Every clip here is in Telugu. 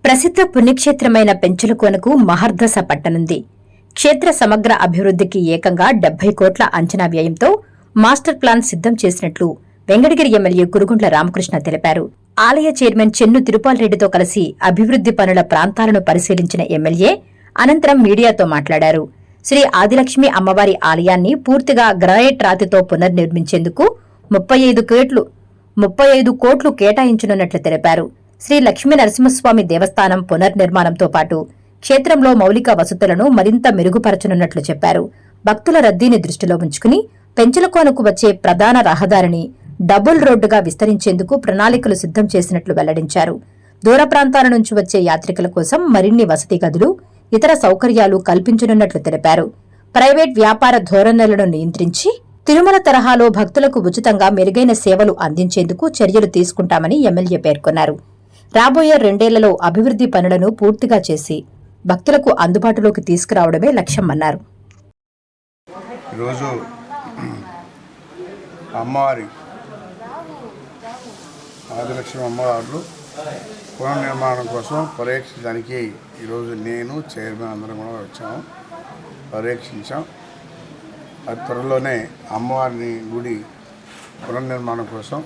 ప్రసిద్ధ పుణ్యక్షేత్రమైన పెంచులకోనకు మహర్దశ పట్టనుంది. క్షేత్ర సమగ్ర అభివృద్ధికి ఏకంగా 70 కోట్ల అంచనా వ్యయంతో మాస్టర్ ప్లాన్ సిద్ధం చేసినట్లు వెంకటగిరి ఎమ్మెల్యే కురుగుండ్ల రామకృష్ణ తెలిపారు. ఆలయ చైర్మన్ చెన్ను తిరుపాల్రెడ్డితో కలిసి అభివృద్ది పనుల ప్రాంతాలను పరిశీలించిన ఎమ్మెల్యే అనంతరం మీడియాతో మాట్లాడారు. శ్రీ ఆదిలక్ష్మి అమ్మవారి ఆలయాన్ని పూర్తిగా గ్రానైట్ రాతితో పునర్నిర్మించేందుకు 35 కోట్లు కేటాయించనున్నట్లు తెలిపారు. శ్రీ లక్ష్మీ నరసింహస్వామి దేవస్థానం పునర్నిర్మాణంతో పాటు క్షేత్రంలో మౌలిక వసతులను మరింత మెరుగుపరచనున్నట్లు చెప్పారు. భక్తుల రద్దీని దృష్టిలో ఉంచుకుని పెంచులకోనకు వచ్చే ప్రధాన రహదారిని డబుల్ రోడ్డుగా విస్తరించేందుకు ప్రణాళికలు సిద్ధం చేసినట్లు వెల్లడించారు. దూర ప్రాంతాల నుంచి వచ్చే యాత్రికుల కోసం మరిన్ని వసతి గదులు, ఇతర సౌకర్యాలు కల్పించనున్నట్లు తెలిపారు. ప్రైవేట్ వ్యాపార ధోరణులను నియంత్రించి తిరుమల తరహాలో భక్తులకు ఉచితంగా మెరుగైన సేవలు అందించేందుకు చర్యలు తీసుకుంటామని ఎమ్మెల్యే పేర్కొన్నారు. రాబోయే 2 ఏళ్లలో అభివృద్ది పనులను పూర్తిగా చేసి భక్తులకు అందుబాటులోకి తీసుకురావడమే లక్ష్యమన్నారు. ఈరోజు అమ్మవారి ఆదిలక్ష్మి అమ్మవారు పునర్నిర్మాణం కోసం పర్యవేక్షించడానికి ఈరోజు నేను చైర్మన్ అందరం కూడా వచ్చాము, పర్యవేక్షించాం. అది త్వరలోనే అమ్మవారిని గుడి పునర్నిర్మాణం కోసం,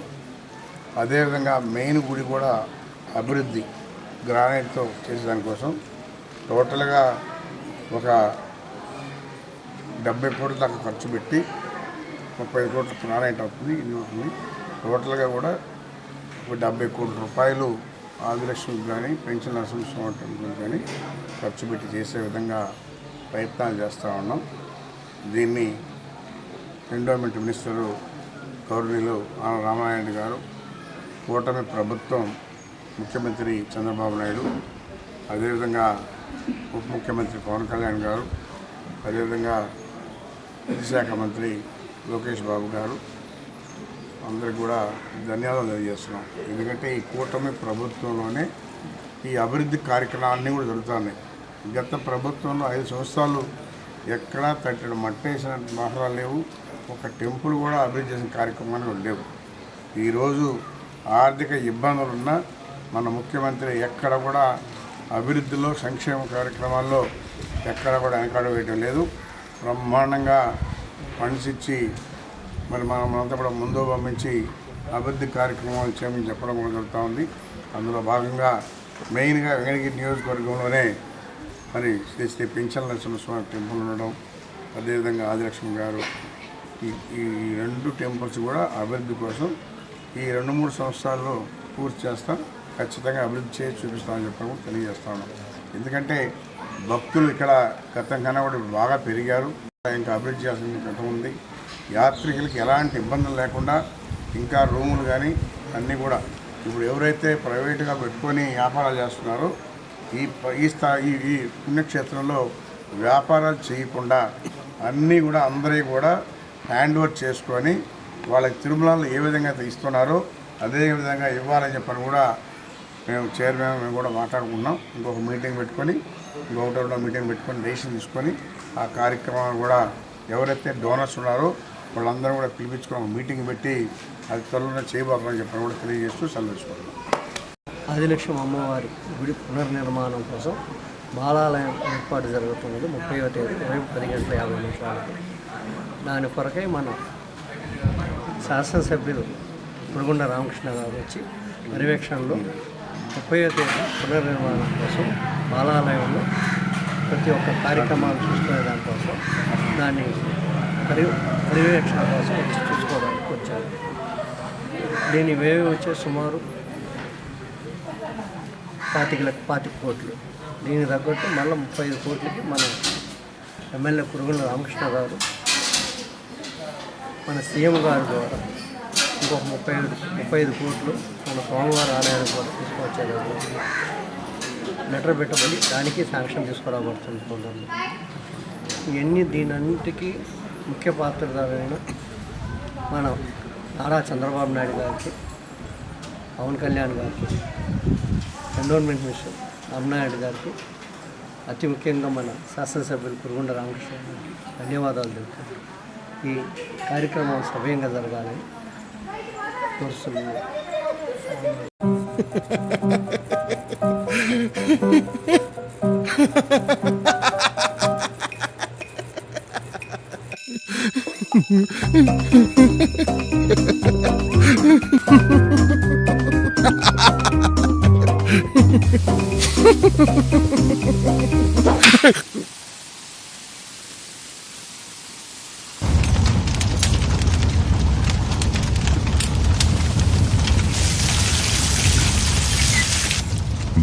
అదేవిధంగా మెయిన్ గుడి కూడా అభివృద్ధి గ్రానైట్తో చేసేదానికోసం టోటల్గా ఒక 70 కోట్ల దాకా ఖర్చు పెట్టి 35 కోట్ల గ్రానైట్ అవుతుంది. ఇది అవుతుంది. టోటల్గా కూడా ఒక 70 కోట్ల రూపాయలు ఆదిలక్ష్మికి కానీ పెంచిన నరసింహస్వామి టెంపుల్కి కానీ ఖర్చు పెట్టి చేసే విధంగా ప్రయత్నాలు చేస్తూ ఉన్నాం. దీన్ని ఎండోమెంట్ మినిస్టరు గౌరవనీయులు ఆన రామానాయుడు గారు, కూటమి ప్రభుత్వం, ముఖ్యమంత్రి చంద్రబాబు నాయుడు, అదేవిధంగా ఉప ముఖ్యమంత్రి పవన్ కళ్యాణ్ గారు, అదేవిధంగా విద్యాశాఖ మంత్రి లోకేష్ బాబు గారు అందరికి కూడా ధన్యవాదాలు తెలియజేస్తున్నాం. ఎందుకంటే ఈ కూటమి ప్రభుత్వంలోనే ఈ అభివృద్ధి కార్యక్రమాలన్నీ కూడా జరుగుతున్నాయి. గత ప్రభుత్వంలో 5 సంవత్సరాలు ఎక్కడా తట్టిన మట్టేసిన మహరాలు లేవు, ఒక టెంపుల్ కూడా అభివృద్ధి చేసిన కార్యక్రమాలు కూడా లేవు. ఈరోజు ఆర్థిక ఇబ్బందులున్నా మన ముఖ్యమంత్రి ఎక్కడ కూడా అభివృద్ధిలో, సంక్షేమ కార్యక్రమాల్లో ఎక్కడ కూడా వెనకాడ వేయడం లేదు. బ్రహ్మాండంగా ఫండ్స్ ఇచ్చి మరి మనంతా కూడా ముందు పంపించి అభివృద్ధి కార్యక్రమాలు చేయమని చెప్పడం కూడా జరుగుతూ ఉంది. అందులో భాగంగా మెయిన్గా వెంకటగిరి నియోజకవర్గంలోనే మరి శ్రీ శ్రీ పెంచల నరసింహస్వామి టెంపుల్ ఉండడం, అదేవిధంగా ఆదిలక్ష్మి గారు, ఈ 2 టెంపుల్స్ కూడా అభివృద్ధి కోసం ఈ 2-3 సంవత్సరాల్లో పూర్తి చేస్తాం. ఖచ్చితంగా అభివృద్ధి చేసి చూపిస్తామని చెప్పడం తెలియజేస్తా ఉన్నాం. ఎందుకంటే భక్తులు ఇక్కడ గతం కన్నా కూడా బాగా పెరిగారు. ఇంకా అభివృద్ధి చేయాల్సిన గతం ఉంది. యాత్రికులకి ఎలాంటి ఇబ్బందులు లేకుండా ఇంకా రూములు కానీ అన్నీ కూడా ఇప్పుడు ఎవరైతే ప్రైవేటుగా పెట్టుకొని వ్యాపారాలు చేస్తున్నారో ఈ పుణ్యక్షేత్రంలో వ్యాపారాలు చేయకుండా అన్నీ కూడా అందరికీ కూడా హ్యాండ్ ఓవర్ చేసుకొని వాళ్ళకి తిరుమలలో ఏ విధంగా అయితే ఇస్తున్నారో అదే విధంగా ఇవ్వాలని చెప్పని కూడా మేము కూడా మాట్లాడుకున్నాం. ఇంకొక మీటింగ్ పెట్టుకొని మీటింగ్ పెట్టుకొని డెసిషన్ తీసుకొని ఆ కార్యక్రమాన్ని కూడా ఎవరైతే డోనర్స్ ఉన్నారో వాళ్ళందరూ కూడా పిలిపించుకొని మీటింగ్ పెట్టి అది త్వరలో చేయబోతున్నామని చెప్పని కూడా తెలియజేస్తూ సెలవుకుంటున్నాం. ఆదిలక్ష్మి అమ్మవారి గుడి పునర్నిర్మాణం కోసం బాలాలయం ఏర్పాటు జరుగుతున్నది 30వ తేదీ ఉదయం 10:50 దాని కొరకై మన శాసనసభ్యులు పురుగుండ రామకృష్ణ గారు వచ్చి పర్యవేక్షణలో 30వ తేదీ పునర్నిర్మాణం కోసం బాలాలయంలో ప్రతి ఒక్క కార్యక్రమాలు చూసుకునే దానికోసం దాన్ని పర్యవేక్షణ కోసం వచ్చి చూసుకోవడానికి వచ్చారు. దీని వ్యయం వచ్చే సుమారు 25 కోట్లు. దీనికి తగ్గట్టు మళ్ళీ 35 కోట్లకి మన ఎమ్మెల్యే పురుగుండ రామకృష్ణ గారు మన సీఎం గారి ద్వారా ఇంకొక 35 కోట్లు మన స్వామివారి ఆలయానికి కూడా తీసుకొచ్చేదాన్ని లెటర్ పెట్టబడి దానికి శాంక్షన్ తీసుకురాబడుతుంది. దీనంటికి ముఖ్య పాత్రధారైన మన నారా చంద్రబాబు నాయుడు గారికి, పవన్ కళ్యాణ్ గారికి, ఎండోన్మెంట్ మినిస్టర్ రామనాయుడు గారికి, అతి ముఖ్యంగా మన శాసనసభ్యులు పురుగుండ రామకృష్ణ గారికి ధన్యవాదాలు తెలుపుతాను. ఈ కార్యక్రమం సవ్యంగా జరగాలని కోరుతున్నాను.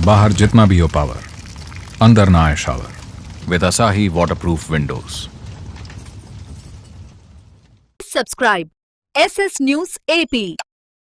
बाहर जितना भी हो पावर, अंदर ना आए shower with Asahi waterproof windows. Subscribe SS News AP.